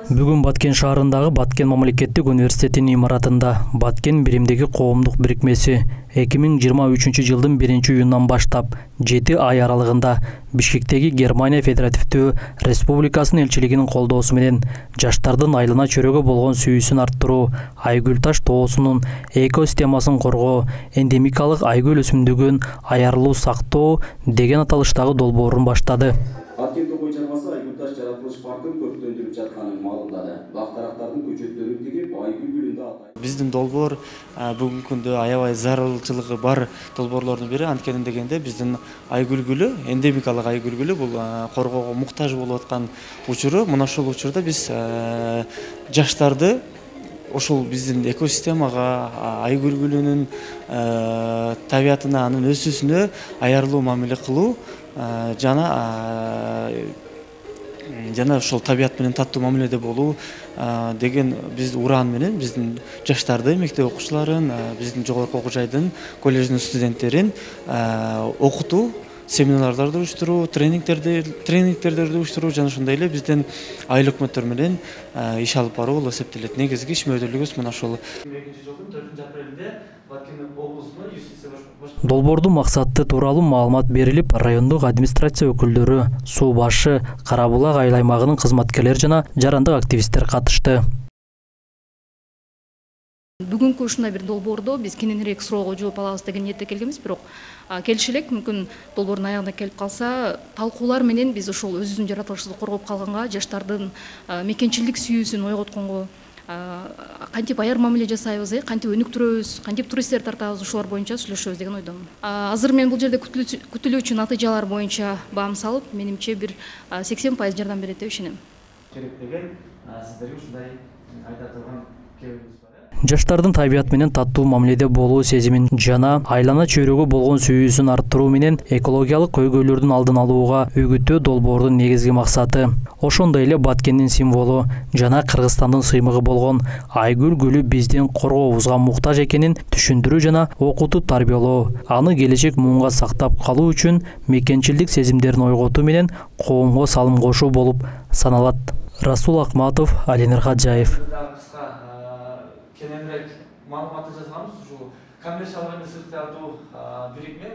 Бүгүн Баткен шаарындагы Баткен мамлекеттик университетинин имаратында Баткен биримдеги коомдук бирикмеси 2023 жылдын 1-июнунан баштап 7 ай аралыгында Бишкектеги Германия Федеративдүү Республикасынын элчилигинин колдоосу менен жаштардын айлана чөйрөгө болгон сүйүүсүн арттыруу, Айгүл таш тоосунун экосистемасын коргоо, эндемикалык айгүл өсүмдүгүн аярлуу сактоо деген аталыштагы долбоорун баштады. Баткенде кой чарбасы Айгүл таш жаратылыш паркын көптөндүрүп жатканын маалымдады. Бактарактардын көчөттөрүн тигип Айгүл гүлүндө атайын. Биздин долбоор бүгүнкү күндө аябай зарылчылыгы бар долбоорлордун бири. Анткени дегенде биздин Айгүл гүлү, эндемикалык Айгүл гүлү бул коргоого муктаж болуп аткан учуру. Мына ушул учурда биз жаштарды ошол биздин экосистемага, Айгүл гүлүнүн табиятына, анын өсүүсүнө аярлуу мамиле кылуу жана ошол табият менен таттуу мамиледе болуу деген биз ураан менен биздин жаштарды, мектеп окуучуларын, биздин жогорку окуу жайдын, колледждин студенттерин окутуу, семинарларды уюштуруу, тренингтерди уюштуруу жана ошондой эле биздин айыл өкмөттөр менен иш алып баруу болуп эсептелет. Негизги иш мүнөттүүлүгүбүз мына ошол. 2022 жылдын 4-апрелинде Баткен облусуна юстиция Долбоордун максаты тууралуу маалымат берилип, райондук администрация өкүлдөрү, суу башы, Кара-Булак айыл аймагынын кызматкерлери жана жарандык активисттер катышты. Бүгүнкү ушундай бир долбоордо биз кененирээк суроого жооп алабыз деген ниетте келгенбиз, бирок келиши элек мүмкүн долбоордун аягына келип калса, талкуулар менен биз ошол өзүбүздүн жаратылышыбызды коргоп калганга, жаштардын мекенчилдик сүйүүсүн ойготконго, кантип аяр мамиле жасайбыз, кантип өнүктүрөбүз, кантип туристтер тартабыз, ушулар боюнча сүйлөшөбүз деген ойдомун. Азыр мен бул жерде күтүлүүчү натыйжалар боюнча баам салып, менимче бир 80% жардам берет деп ишенем. Керек деген сиздерге ушундай айта турган кебиз бар. Жаштардын табият менен таттуу мамиледе болуу сезимин жана айлана чөйрөгө болгон сүйүүсүн арттыруу менен экологиялык көйгөйлөрдүн алдын алууга үгүттөө долбоордун негизги максаты. Ошондой эле Баткендин символу жана Кыргызстандын сыймыгы болгон Айгүл гүлү биздин коргообузга муктаж экенин түшүндүрүү жана окутуп тарбиялоо, аны келечек муунга сактап калуу үчүн мекенчилдик сезимдерин ойготуу менен коомго салым кошуу болуп саналат. Расул Акматов, Алинер Хаджаев. Кененирээк маалыматты жазганбыз, ушул коммерциялык эмес ыкчылардуу бирикме.